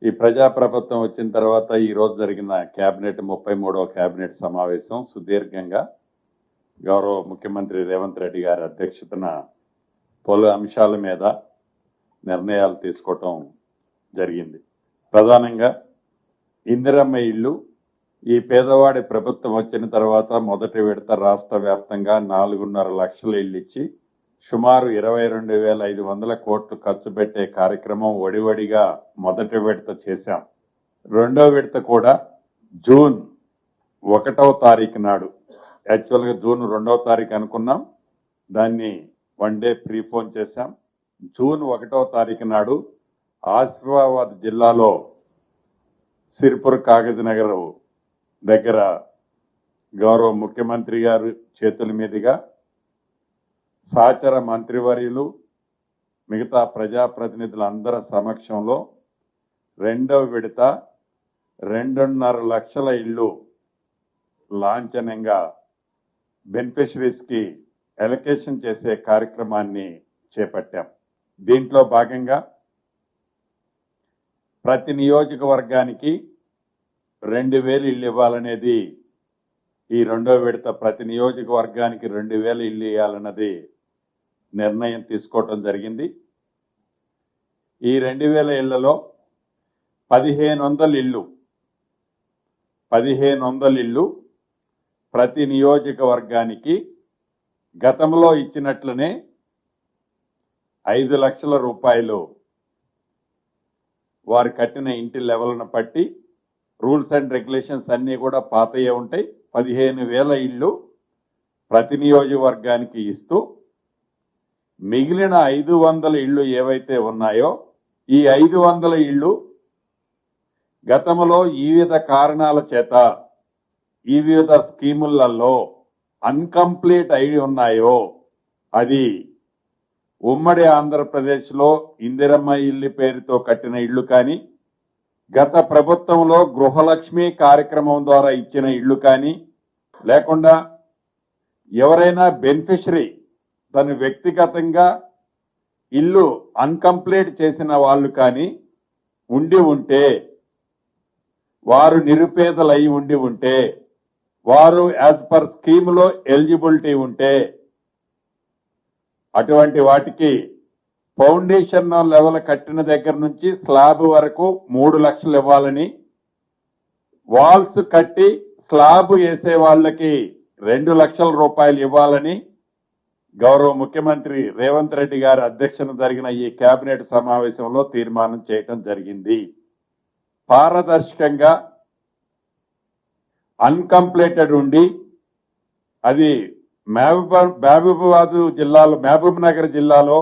ఈ ప్రజాప్రభుత్వం వచ్చిన తర్వాత ఈ రోజు జరిగిన కేబినెట్ 33వ కేబినెట్ సమావేశం సుదీర్ఘంగా గౌరవ ముఖ్యమంత్రి రేవంత్ రెడ్డి గారి అధ్యక్షతన పలు అంశాల మీద నిర్ణయాలు తీసుకోవటం జరిగింది. ప్రధానంగా ఇందిరమ్మ ఇల్లు ఈ పేదవాడి ప్రభుత్వం వచ్చిన తర్వాత మొదటి విడత రాష్ట్ర వ్యాప్తంగా 4.5 లక్షల ఇల్లు ఇచ్చి సుమారు 22,500 కోట్లు ఖర్చు పెట్టే కార్యక్రమం ఒడివడిగా మొదటి విడత చేశాం. రెండో విడత కూడా జూన్ 1వ తారీఖు నాడు, యాక్చువల్గా జూన్ 2వ తారీఖు అనుకున్నాం, దాన్ని 1 డే ప్రీపోన్ చేశాం. జూన్ 1వ తారీఖు నాడు ఆసిఫాబాద్ జిల్లాలో సిరిపుర్ కాగజ్ నగర్ దగ్గర గౌరవ ముఖ్యమంత్రి గారు చేతుల మీదుగా సహచర మంత్రివర్యులు మిగతా ప్రజాప్రతినిధులందరి సమక్షంలో రెండవ విడత 2.5 లక్షల ఇల్లు లాంఛనంగా బెనిఫిషరీస్ కి అలొకేషన్ చేసే కార్యక్రమాన్ని చేపట్టాం. దీంట్లో భాగంగా ప్రతి నియోజకవర్గానికి 2,000 ఇల్లు ఇవ్వాలనేది ఈ రెండో విడత, ప్రతి నియోజకవర్గానికి 2,000 ఇల్లు ఇవ్వాలన్నది నిర్ణయం తీసుకోవటం జరిగింది. ఈ 2,000 ఇళ్లలో 1,500 ఇల్లు ప్రతి నియోజకవర్గానికి గతంలో ఇచ్చినట్లనే 5 లక్షల రూపాయలు వారు కట్టిన ఇంటి లెవెల్ను బట్టి రూల్స్ అండ్ రెగ్యులేషన్స్ అన్నీ కూడా పాతయ్యే ఉంటాయి. 15,000 ఇల్లు ప్రతి నియోజకవర్గానికి ఇస్తూ మిగిలిన 500 ఇళ్లు ఏవైతే ఉన్నాయో ఈ 500 ఇళ్లు గతంలో ఈ వివిధ కారణాల చేత ఈ వివిధ స్కీములలో అన్కంప్లీట్ అయి ఉన్నాయో, అది ఉమ్మడి ఆంధ్రప్రదేశ్లో ఇందిరమ్మ ఇల్లు పేరుతో కట్టిన ఇళ్లు కానీ, గత ప్రభుత్వంలో గృహలక్ష్మి కార్యక్రమం ద్వారా ఇచ్చిన ఇళ్లు కానీ, లేకుండా ఎవరైనా బెనిఫిషరీ తను వ్యక్తిగతంగా ఇల్లు అన్కంప్లీట్ చేసిన వాళ్ళు కానీ ఉండి ఉంటే, వారు నిరుపేదలు అయి ఉండి ఉంటే, వారు యాజ్ పర్ స్కీమ్లో ఎలిజిబిలిటీ ఉంటే అటువంటి వాటికి ఫౌండేషన్ లెవెల్ కట్టిన దగ్గర నుంచి స్లాబ్ వరకు 3 లక్షలు ఇవ్వాలని, వాల్స్ కట్టి స్లాబ్ వేసే వాళ్ళకి 2 లక్షల రూపాయలు ఇవ్వాలని గౌరవ ముఖ్యమంత్రి రేవంత్ రెడ్డి గారి అధ్యక్షతన జరిగిన ఈ కేబినెట్ సమావేశంలో తీర్మానం చేయటం జరిగింది. పారదర్శకంగా అన్కంప్లీటెడ్ ఉండి, అది మహబూబ్ నగర్ జిల్లాలో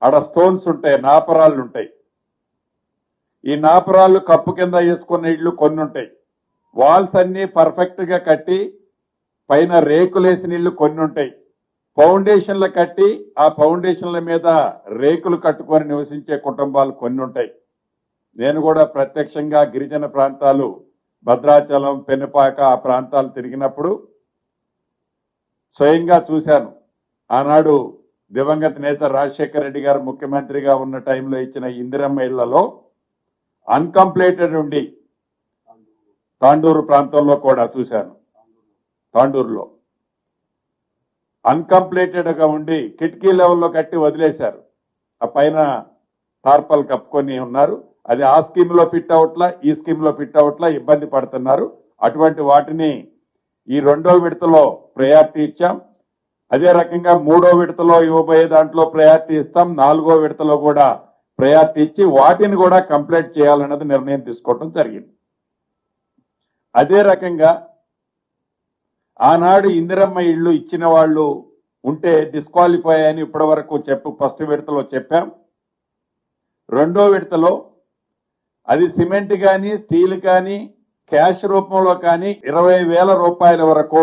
ఆడ స్టోన్స్ ఉంటాయి, నాపరాళ్ళు ఉంటాయి. ఈ నాపరాళ్ళు కప్పు కింద వేసుకున్న ఇళ్లు కొన్ని ఉంటాయి. వాల్స్ అన్ని పర్ఫెక్ట్ గా కట్టి పైన రేకులేసిన ఇళ్లు కొన్ని ఉంటాయి. ఫౌండేషన్లు కట్టి ఆ ఫౌండేషన్ల మీద రేకులు కట్టుకొని నివసించే కుటుంబాలు కొన్ని ఉంటాయి. నేను కూడా ప్రత్యక్షంగా గిరిజన ప్రాంతాలు, భద్రాచలం, పెనుపాక ఆ ప్రాంతాలు తిరిగినప్పుడు స్వయంగా చూశాను. ఆనాడు దివంగత నేత రాజశేఖర రెడ్డి గారు ముఖ్యమంత్రిగా ఉన్న టైంలో ఇచ్చిన ఇందిరమ్మ ఇళ్లలో అన్కంప్లీటెడ్ ఉండి, తాండూరు ప్రాంతంలో కూడా చూశాను. తాండూరులో అన్కంప్లీటెడ్ గా ఉండి కిటికీ లెవెల్లో కట్టి వదిలేశారు. ఆ పైన టార్పల్ కప్పుకొని ఉన్నారు. అది ఆ స్కీమ్ లో ఫిట్ అవట్లా, ఈ స్కీమ్ లో ఫిట్ అవట్లా, ఇబ్బంది పడుతున్నారు. అటువంటి వాటిని ఈ రెండో విడతలో ప్రయారిటీ ఇచ్చాం. అదే రకంగా మూడో విడతలో ఇవ్వబోయే దాంట్లో ప్రయారిటీ ఇస్తాం. 4వ విడతలో కూడా ప్రయారిటీ ఇచ్చి వాటిని కూడా కంప్లీట్ చేయాలన్నది నిర్ణయం తీసుకోవడం జరిగింది. అదే రకంగా ఆనాడు ఇందిరమ్మ ఇళ్లు ఇచ్చిన వాళ్ళు ఉంటే డిస్క్వాలిఫై అని ఇప్పటి వరకు ఫస్ట్ విడతలో చెప్పాం. రెండో విడతలో అది సిమెంట్ కానీ, స్టీల్ కానీ, క్యాష్ రూపంలో కానీ 20,000 రూపాయల వరకు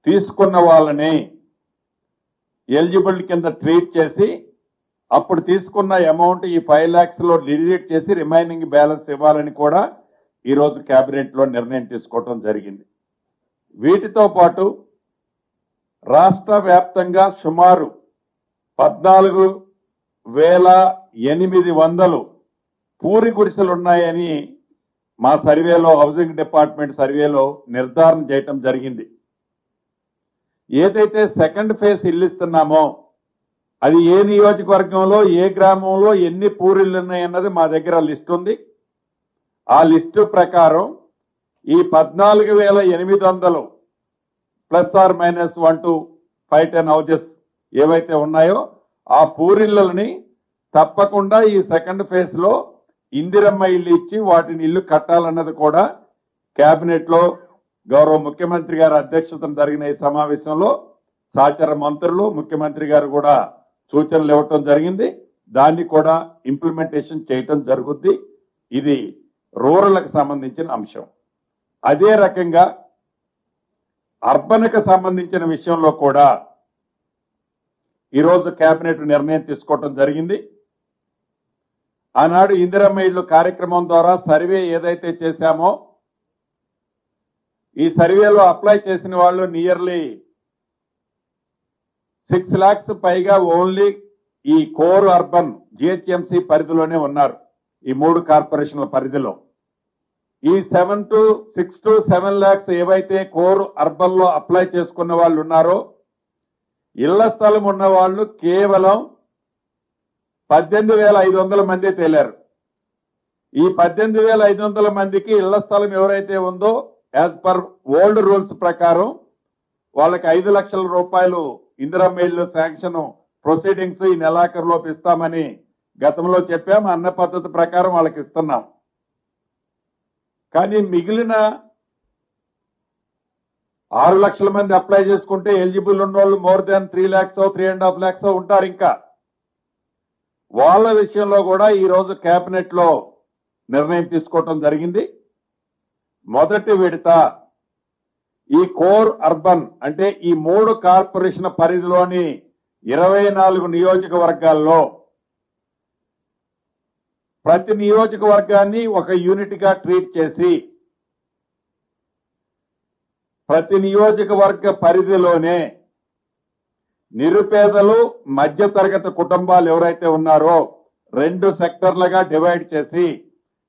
తీసుకున్న వాళ్ళని ఎలిజిబుల్ కింద ట్రీట్ చేసి, అప్పుడు తీసుకున్న అమౌంట్ ఈ 5 lakhs లో డిలీట్ చేసి రిమైనింగ్ బ్యాలెన్స్ ఇవ్వాలని కూడా ఈరోజు కేబినెట్ లో నిర్ణయం తీసుకోవడం జరిగింది. వీటితో పాటు రాష్ట్ర వ్యాప్తంగా సుమారు 14,800 పూరి గుడిసెలు ఉన్నాయని మా సర్వేలో, హౌసింగ్ డిపార్ట్మెంట్ సర్వేలో నిర్ధారణ చేయటం జరిగింది. ఏదైతే సెకండ్ ఫేజ్ ఇల్లు ఇస్తున్నామో అది ఏ నియోజకవర్గంలో, ఏ గ్రామంలో ఎన్ని పూరిళ్ళు ఉన్నాయన్నది మా దగ్గర లిస్ట్ ఉంది. ఆ లిస్టు ప్రకారం ఈ 14,800 ±1 to 5-10 హౌజెస్ ఏవైతే ఉన్నాయో ఆ పూరిళ్ళని తప్పకుండా ఈ సెకండ్ ఫేజ్ లో ఇందిరమ్మ ఇల్లు ఇచ్చి వాటిని ఇల్లు కట్టాలన్నది కూడా కేబినెట్ లో గౌరవ ముఖ్యమంత్రి గారి అధ్యక్షతన జరిగిన ఈ సమావేశంలో సహచర మంత్రులు, ముఖ్యమంత్రి గారు కూడా సూచనలు ఇవ్వటం జరిగింది. దాన్ని కూడా ఇంప్లిమెంటేషన్ చేయటం జరుగుద్ది. ఇది రూరల్కి సంబంధించిన అంశం. అదే రకంగా అర్బన్కి సంబంధించిన విషయంలో కూడా ఈరోజు కేబినెట్ నిర్ణయం తీసుకోవటం జరిగింది. ఆనాడు ఇందిరమ్మ ఇళ్లు కార్యక్రమం ద్వారా సర్వే ఏదైతే చేశామో ఈ సర్వేలో అప్లై చేసిన వాళ్ళు నియర్లీ 6 lakhs పైగా ఓన్లీ ఈ కోర్ అర్బన్ జిహెచ్ఎంసీ పరిధిలోనే ఉన్నారు. ఈ 3 కార్పొరేషన్ల పరిధిలో ఈ 6 to 7 lakhs ఏవైతే కోర్ అర్బన్ లో అప్లై చేసుకున్న వాళ్ళు ఉన్నారో ఇళ్ల స్థలం ఉన్న వాళ్ళు కేవలం 18,500 మంది తేలారు. ఈ 18,500 మందికి ఇళ్ల స్థలం ఎవరైతే ఉందో యాజ్ పర్ ఓల్డ్ రూల్స్ ప్రకారం వాళ్ళకి 5 లక్షల రూపాయలు ఇందిరమ్మ ఇళ్లు శాంక్షన్ ప్రొసీడింగ్స్ ఈ నెలాఖరులోపు ఇస్తామని గతంలో చెప్పాం. అన్న పద్ధతి ప్రకారం వాళ్ళకి ఇస్తున్నాం. కానీ మిగిలిన 6 లక్షల మంది అప్లై చేసుకుంటే ఎలిజిబుల్ ఉన్న వాళ్ళు మోర్ దాన్ 3 lakhs 3.5 lakhs ఉంటారు. ఇంకా వాళ్ళ విషయంలో కూడా ఈ రోజు కేబినెట్ లో నిర్ణయం తీసుకోవటం జరిగింది. మొదటి విడత ఈ కోర్ అర్బన్ అంటే ఈ 3 కార్పొరేషన్ పరిధిలోని 24 నియోజకవర్గాల్లో ప్రతి నియోజకవర్గాన్ని ఒక యూనిట్ గా ట్రీట్ చేసి ప్రతి నియోజకవర్గ పరిధిలోనే నిరుపేదలు, మధ్యతరగతి కుటుంబాలు ఎవరైతే ఉన్నారో 2 సెక్టర్లుగా డివైడ్ చేసి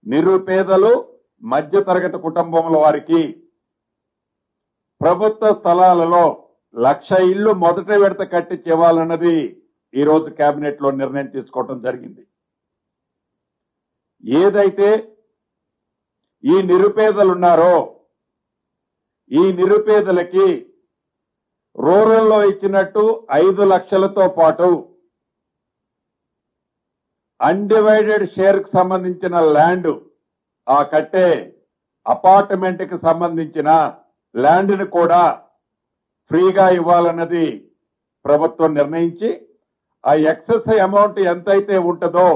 నిరుపేదలు, మధ్యతరగతి కుటుంబముల వారికి ప్రభుత్వ స్థలాలలో 1,00,000 ఇళ్లు మొదటి విడత కట్టించి ఇవ్వాలన్నది ఈ రోజు కేబినెట్ లో నిర్ణయం తీసుకోవడం జరిగింది. ఏదైతే ఈ నిరుపేదలు ఉన్నారో ఈ నిరుపేదలకి రూరల్లో ఇచ్చినట్టు 5 లక్షలతో పాటు అన్డివైడెడ్ షేర్ కు సంబంధించిన ల్యాండ్, ఆ కట్టే అపార్ట్మెంట్ కి సంబంధించిన ల్యాండ్ ని కూడా ఫ్రీగా ఇవ్వాలన్నది ప్రభుత్వం నిర్ణయించి ఆ ఎక్సెస్ అమౌంట్ ఎంతైతే ఉంటుందో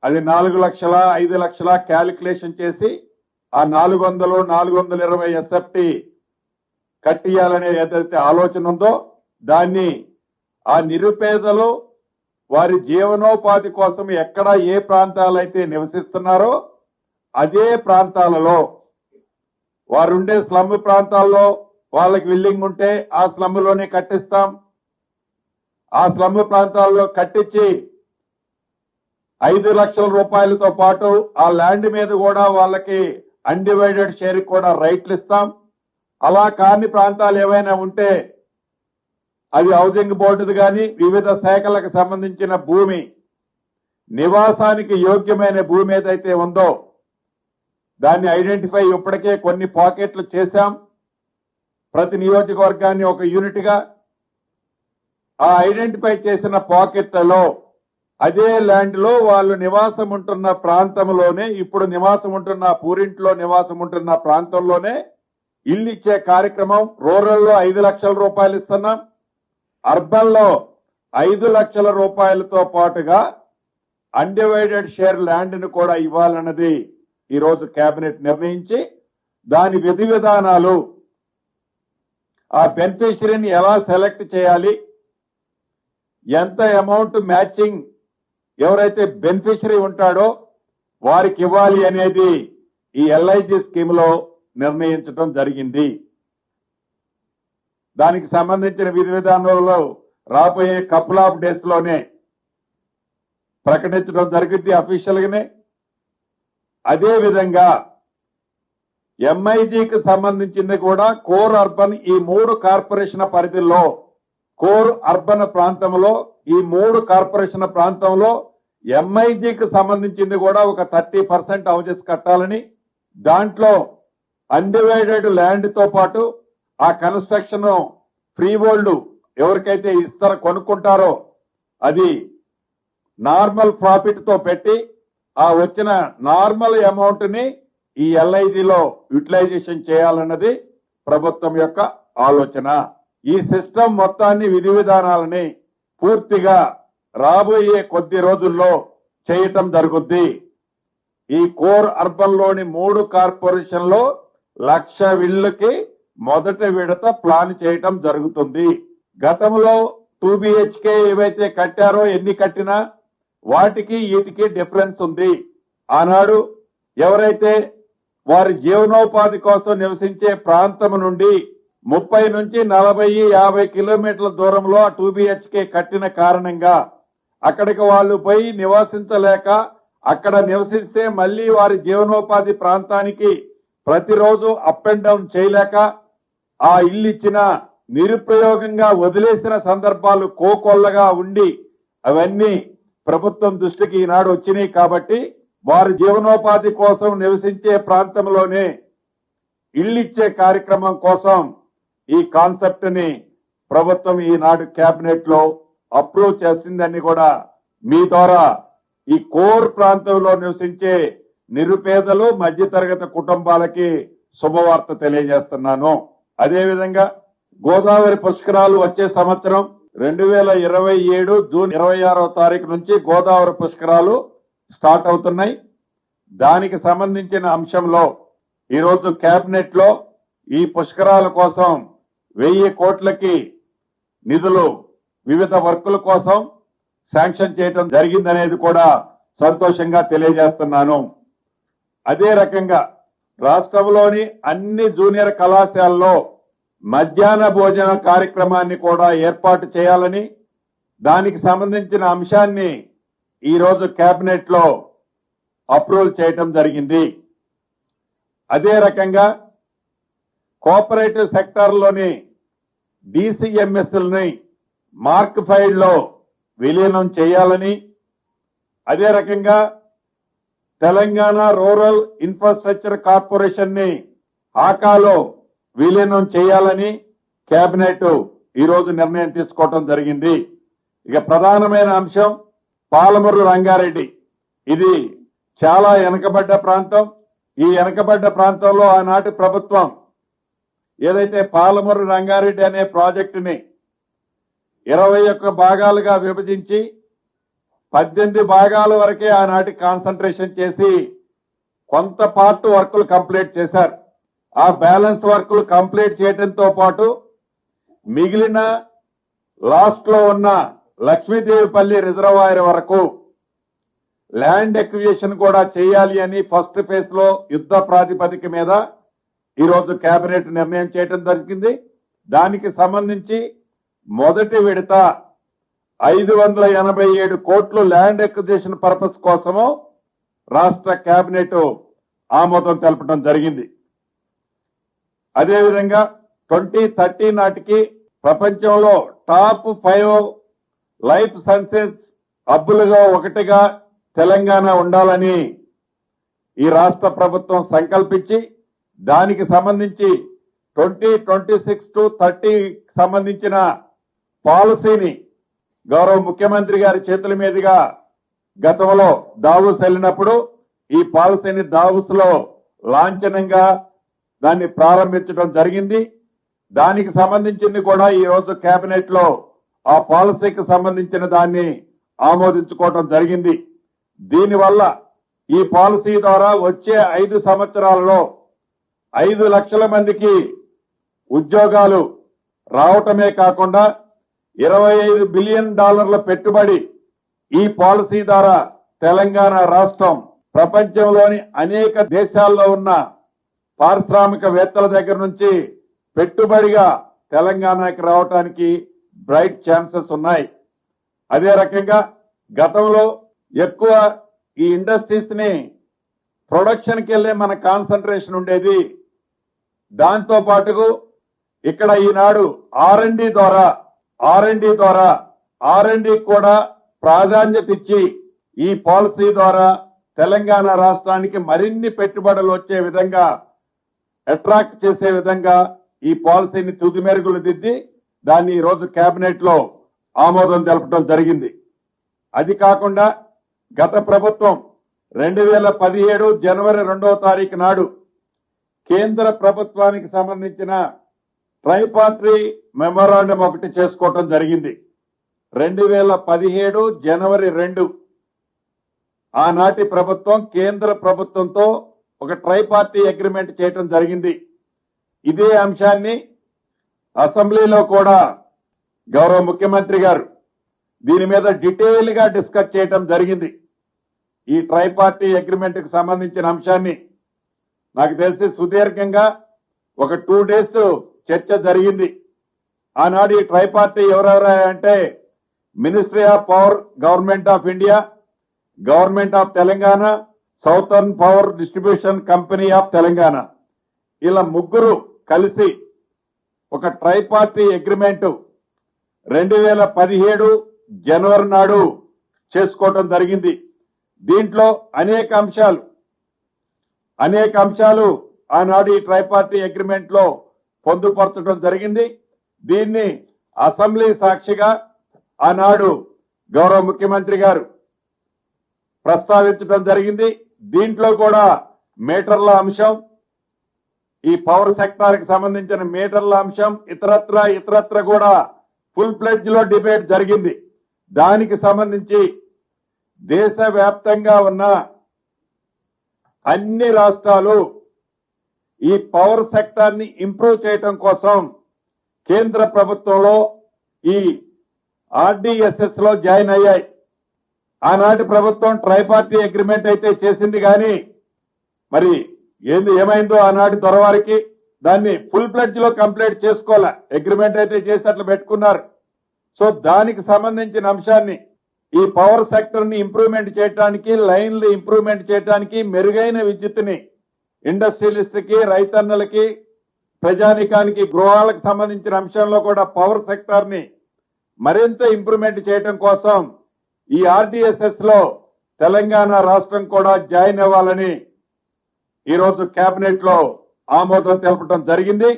అది 4 లక్షల 5 లక్షల క్యాలిక్యులేషన్ చేసి ఆ 400 420 ఎస్ఎఫ్టీ కట్టియాలనే ఏదైతే ఆలోచన ఉందో దాన్ని ఆ నిరుపేదలు వారి జీవనోపాధి కోసం ఎక్కడ ఏ ప్రాంతాలైతే నివసిస్తున్నారో అదే ప్రాంతాలలో వారుండే స్లమ్ ప్రాంతాల్లో వాళ్ళకి విల్లింగ్ ఉంటే ఆ స్లమ్లోనే కట్టిస్తాం. ఆ స్లమ్ ప్రాంతాల్లో కట్టించి 5 లక్షల రూపాయలతో పాటు ఆ ల్యాండ్ మీద కూడా వాళ్ళకి అన్డివైడెడ్ షేర్ కూడా రైట్లు ఇస్తాం. అలా కాని ప్రాంతాలు ఏవైనా ఉంటే అది హౌసింగ్ బోర్డుది కానీ వివిధ శాఖలకు సంబంధించిన భూమి, నివాసానికి యోగ్యమైన భూమి ఏదైతే ఉందో దాన్ని ఐడెంటిఫై ఇప్పటికే కొన్ని పాకెట్లు చేశాం. ప్రతి నియోజకవర్గాన్ని ఒక యూనిట్ గా ఆ ఐడెంటిఫై చేసిన పాకెట్లలో అదే ల్యాండ్ లో వాళ్ళు నివాసం ఉంటున్న ప్రాంతంలోనే ఇప్పుడు నివాసం ఉంటున్న పూరింట్లో నివాసం ఉంటున్న ప్రాంతంలోనే ఇల్లు ఇచ్చే కార్యక్రమం రూరల్లో 5 లక్షల రూపాయలు ఇస్తున్నాం. అర్బన్ లో 5 లక్షల రూపాయలతో పాటుగా అన్డివైడెడ్ షేర్ ల్యాండ్ ను కూడా ఇవ్వాలన్నది ఈ రోజు కేబినెట్ నిర్ణయించి దాని విధి విధానాలు, ఆ బెనిఫిషరీని ఎలా సెలెక్ట్ చేయాలి, ఎంత అమౌంట్ మ్యాచింగ్ ఎవరైతే బెనిఫిషరీ ఉంటాడో వారికి ఇవ్వాలి అనేది ఈ ఎల్ఐజీ స్కీమ్ లో నిర్ణయించడం జరిగింది. దానికి సంబంధించిన విధి విధానాలలో రాబోయే కపుల్ ఆఫ్ డేస్ లోనే ప్రకటించడం జరిగింది అఫీషియల్ గానే. అదే విధంగా ఎంఐజీకి సంబంధించింది కూడా కోర్ అర్బన్ ఈ 3 కార్పొరేషన్ పరిధిలో కోర్ అర్బన్ ప్రాంతంలో ఈ 3 కార్పొరేషన్ ప్రాంతంలో ఎంఐజీకి సంబంధించింది కూడా ఒక 30% హౌజెస్ కట్టాలని, దాంట్లో అన్డివైడెడ్ ల్యాండ్ తో పాటు ఆ కన్స్ట్రక్షన్ ఫ్రీ హోల్డ్ ఎవరికైతే ఇస్తారో కొనుక్కుంటారో అది నార్మల్ ప్రాఫిట్ తో పెట్టి ఆ వచ్చిన నార్మల్ అమౌంట్ ని ఈ ఎల్ఐజీలో యూటిలైజేషన్ చేయాలన్నది ప్రభుత్వం యొక్క ఆలోచన. ఈ సిస్టమ్ మొత్తాన్ని విధి విధానాలని పూర్తిగా రాబోయే కొద్ది రోజుల్లో చేయటం జరుగుద్ది. ఈ కోర్ అర్బన్ లోని 3 కార్పొరేషన్లో 1,00,000 ఇళ్లకి మొదటి విడత ప్లాన్ చేయటం జరుగుతుంది. గతంలో 2 BHK ఏవైతే కట్టారో ఎన్ని కట్టినా వాటికి వీటికి డిఫరెన్స్ ఉంది. ఆనాడు ఎవరైతే వారి జీవనోపాధి కోసం నివసించే ప్రాంతం నుండి 30 నుంచి 40, 50 కిలోమీటర్ల దూరంలో ఆ 2 BHK కట్టిన కారణంగా అక్కడికి వాళ్ళు పోయి నివసించలేక అక్కడ నివసిస్తే మళ్లీ వారి జీవనోపాధి ప్రాంతానికి ప్రతిరోజు అప్ అండ్ డౌన్ చేయలేక ఆ ఇల్లు ఇచ్చిన నిరుపయోగంగా వదిలేసిన సందర్భాలు కోకొల్లగా ఉండి అవన్నీ ప్రభుత్వం దృష్టికి ఈనాడు వచ్చినాయి. కాబట్టి వారి జీవనోపాధి కోసం నివసించే ప్రాంతంలోనే ఇల్లిచ్చే కార్యక్రమం కోసం ఈ కాన్సెప్ట్ ని ప్రభుత్వం ఈనాడు కేబినెట్ లో అప్రూవ్ చేసిందని కూడా మీ ద్వారా ఈ కోర్ ప్రాంతంలో నివసించే నిరుపేదలు మధ్యతరగతి కుటుంబాలకి శుభవార్త తెలియజేస్తున్నాను. అదేవిధంగా గోదావరి పుష్కరాలు వచ్చే సంవత్సరం 2027 జూన్ 26వ తారీఖు నుంచి గోదావరి పుష్కరాలు స్టార్ట్ అవుతున్నాయి. దానికి సంబంధించిన అంశంలో ఈరోజు కేబినెట్ లో ఈ పుష్కరాల కోసం 1000 కోట్లకి నిధులు వివిధ వర్కుల కోసం శాంక్షన్ చేయడం జరిగిందనేది కూడా సంతోషంగా తెలియజేస్తున్నాను. అదే రకంగా రాష్ట్రంలోని అన్ని జూనియర్ కళాశాలలో మధ్యాహ్న భోజన కార్యక్రమాన్ని కూడా ఏర్పాటు చేయాలని దానికి సంబంధించిన అంశాన్ని ఈరోజు కేబినెట్ లో అప్రూవల్ చేయటం జరిగింది. అదే రకంగా కోఆపరేటివ్ సెక్టార్లోని DCMSల్ని మార్క్ 5 లో విలీనం చేయాలని, అదే రకంగా తెలంగాణ రూరల్ ఇన్ఫ్రాస్ట్రక్చర్ కార్పొరేషన్ ని ఆకాలో విలీనం చేయాలని కేబినెట్ ఈరోజు నిర్ణయం తీసుకోవడం జరిగింది. ఇక ప్రధానమైన అంశం పాలమూరు రంగారెడ్డి. ఇది చాలా వెనుకబడ్డ ప్రాంతం. ఈ వెనుకబడ్డ ప్రాంతంలో ఆనాటి ప్రభుత్వం ఏదైతే పాలమూరు రంగారెడ్డి అనే ప్రాజెక్టుని 21 భాగాలుగా విభజించి 18 భాగాల వరకే ఆనాటి కాన్సన్ట్రేషన్ చేసి కొంత పార్ట్ వర్కులు కంప్లీట్ చేశారు. ఆ బ్యాలెన్స్ వర్కులు కంప్లీట్ చేయడంతో పాటు మిగిలిన లాస్ట్ లో ఉన్న లక్ష్మీదేవిపల్లి రిజర్వాయర్ వరకు ల్యాండ్ ఎక్విజిషన్ కూడా చేయాలి అని ఫస్ట్ ఫేజ్ లో యుద్ధ ప్రాతిపదిక మీద ఈరోజు కేబినెట్ నిర్ణయం చేయడం జరిగింది. దానికి సంబంధించి మొదటి విడత 587 కోట్లు ల్యాండ్ ఎక్విజిషన్ పర్పస్ కోసము రాష్ట్ర కేబినెట్ ఆమోదం తెలపడం జరిగింది. అదేవిధంగా 2030 నాటికి ప్రపంచంలో టాప్ 5 లైఫ్ సైన్సెస్ హబ్బులుగా ఒకటిగా తెలంగాణ ఉండాలని ఈ రాష్ట్ర ప్రభుత్వం సంకల్పించి దానికి సంబంధించి 2026 to 30 సంబంధించిన పాలసీని గౌరవ ముఖ్యమంత్రి గారి చేతుల మీదుగా గతంలో దావోస్ వెళ్ళినప్పుడు ఈ పాలసీని దావోస్ లో లాంఛనంగా దాన్ని ప్రారంభించడం జరిగింది. దానికి సంబంధించింది కూడా ఈ రోజు కేబినెట్ లో ఆ పాలసీకి సంబంధించిన దాన్ని ఆమోదించుకోవడం జరిగింది. దీనివల్ల ఈ పాలసీ ద్వారా వచ్చే 5 సంవత్సరాలలో 5 లక్షల మందికి ఉద్యోగాలు రావటమే కాకుండా $25 బిలియన్ పెట్టుబడి ఈ పాలసీ ద్వారా తెలంగాణ రాష్ట్రం ప్రపంచంలోని అనేక దేశాల్లో ఉన్న పారిశ్రామికవేత్తల దగ్గర నుంచి పెట్టుబడిగా తెలంగాణకి రావడానికి బ్రైట్ ఛాన్సెస్ ఉన్నాయి. అదే రకంగా గతంలో ఎక్కువ ఈ ఇండస్ట్రీస్ ని ప్రొడక్షన్కి వెళ్ళే మన కాన్సన్ట్రేషన్ ఉండేది. దాంతో పాటు ఇక్కడ ఈనాడు R&D ద్వారా కూడా ప్రాధాన్యత ఇచ్చి ఈ పాలసీ ద్వారా తెలంగాణ రాష్ట్రానికి మరిన్ని పెట్టుబడులు వచ్చే విధంగా అట్రాక్ట్ చేసే విధంగా ఈ పాలసీని తుది మెరుగులు దిద్ది దాన్ని ఈ రోజు కేబినెట్ లో ఆమోదం తెలపడం జరిగింది. అది కాకుండా గత ప్రభుత్వం 2017 జనవరి 2వ తారీఖు నాడు కేంద్ర ప్రభుత్వానికి సంబంధించిన ట్రైపార్టీ మెమోరాండం ఒకటి చేసుకోవటం జరిగింది. 2017 జనవరి 2 ఆనాటి ప్రభుత్వం కేంద్ర ప్రభుత్వంతో ఒక ట్రైపార్టీ అగ్రిమెంట్ చేయటం జరిగింది. ఇదే అంశాన్ని అసెంబ్లీలో కూడా గౌరవ ముఖ్యమంత్రి గారు దీని మీద డీటెయిల్ గా డిస్కస్ చేయటం జరిగింది. ఈ ట్రైపార్టీ అగ్రిమెంట్ కి సంబంధించిన అంశాన్ని నాకు తెలిసి సుదీర్ఘంగా ఒక 2 days చర్చ జరిగింది. ఆనాడు ఈ ట్రైపార్టీ ఎవరెవరా అంటే ministry of power government of India, government of Telangana, southern power distribution company of Telangana, ఇలా ముగ్గురు కలిసి ఒక ట్రైపార్టీ అగ్రిమెంట్ 2017 జనవరి నాడు చేసుకోవటం జరిగింది. దీంట్లో అనేక అంశాలు ఆనాడు ఈ ట్రైపార్టీ అగ్రిమెంట్ లో పొందుపరచడం జరిగింది. దీన్ని అసెంబ్లీ సాక్షిగా ఆనాడు గౌరవ ముఖ్యమంత్రి గారు ప్రస్తావించడం జరిగింది. దీంట్లో కూడా మీటర్ల అంశం, ఈ పవర్ సెక్టార్ కి సంబంధించిన మీటర్ల అంశం, ఇతరత్ర కూడా ఫుల్ ప్లెడ్జ్ లో డిబేట్ జరిగింది. దానికి సంబంధించి దేశవ్యాప్తంగా ఉన్న అన్ని రాష్ట్రాలు ఈ పవర్ సెక్టార్ ని ఇంప్రూవ్ చేయడం కోసం కేంద్ర ప్రభుత్వంలో ఈ RDSS లో జాయిన్ అయ్యాయి. ఆనాటి ప్రభుత్వం ట్రైపార్టీ అగ్రిమెంట్ అయితే చేసింది కానీ మరి ఏమైందో ఆనాటి దొరవారికి దాన్ని ఫుల్ ప్లెడ్జ్ లో కంప్లీట్ చేసుకోవాలా. అగ్రిమెంట్ అయితే చేసి అట్లా పెట్టుకున్నారు. సో దానికి సంబంధించిన అంశాన్ని ఈ పవర్ సెక్టర్ ని ఇంప్రూవ్మెంట్ చేయడానికి, లైన్లు ఇంప్రూవ్మెంట్ చేయడానికి, మెరుగైన విద్యుత్తుని ఇండస్ట్రియలిస్ట్ కి, రైతన్నలకి, ప్రజానికానికి, గృహాలకు సంబంధించిన అంశంలో కూడా పవర్ సెక్టార్ ని మరింత ఇంప్రూవ్మెంట్ చేయడం కోసం ఈ RDSS లో తెలంగాణ రాష్ట్రం కూడా జాయిన్ అవ్వాలని ఈరోజు కేబినెట్ లో ఆమోదం తెలపడం జరిగింది.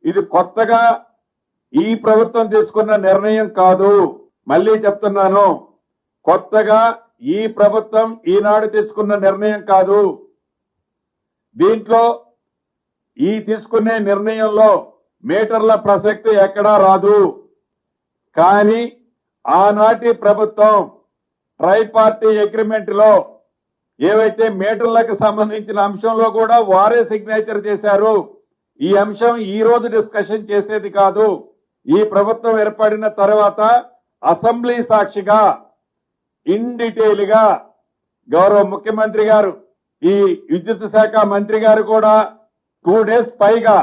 ఇది కొత్తగా ఈ ప్రభుత్వం తీసుకున్న నిర్ణయం కాదు. మళ్ళీ చెప్తున్నాను, కొత్తగా ఈ ప్రభుత్వం ఈనాడు తీసుకున్న నిర్ణయం కాదు. దీంట్లో ఈ తీసుకునే నిర్ణయంలో మీటర్ల ప్రసక్తి ఎక్కడా రాదు. కానీ ఆనాటి ప్రభుత్వం ట్రైపార్టీ అగ్రిమెంట్ లో ఏవైతే మీటర్లకు సంబంధించిన అంశంలో కూడా వారే సిగ్నేచర్ చేశారు. ఈ అంశం ఈ రోజు డిస్కషన్ చేసేది కాదు. ఈ ప్రభుత్వం ఏర్పడిన తర్వాత అసెంబ్లీ సాక్షిగా ఇన్ డీటెయిల్ గా గౌరవ ముఖ్యమంత్రి గారు, ఈ విద్యుత్ శాఖ మంత్రి గారు కూడా 2 days పైగా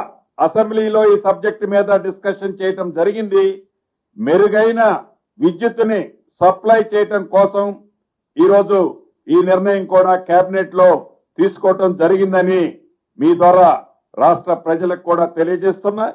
అసెంబ్లీలో ఈ సబ్జెక్ట్ మీద డిస్కషన్ చేయటం జరిగింది. మెరుగైన విద్యుత్తుని సప్లై చేయటం కోసం ఈరోజు ఈ నిర్ణయం కూడా కేబినెట్ లో తీసుకోవటం జరిగిందని మీ ద్వారా రాష్ట్ర ప్రజలకు కూడా తెలియజేస్తున్నా.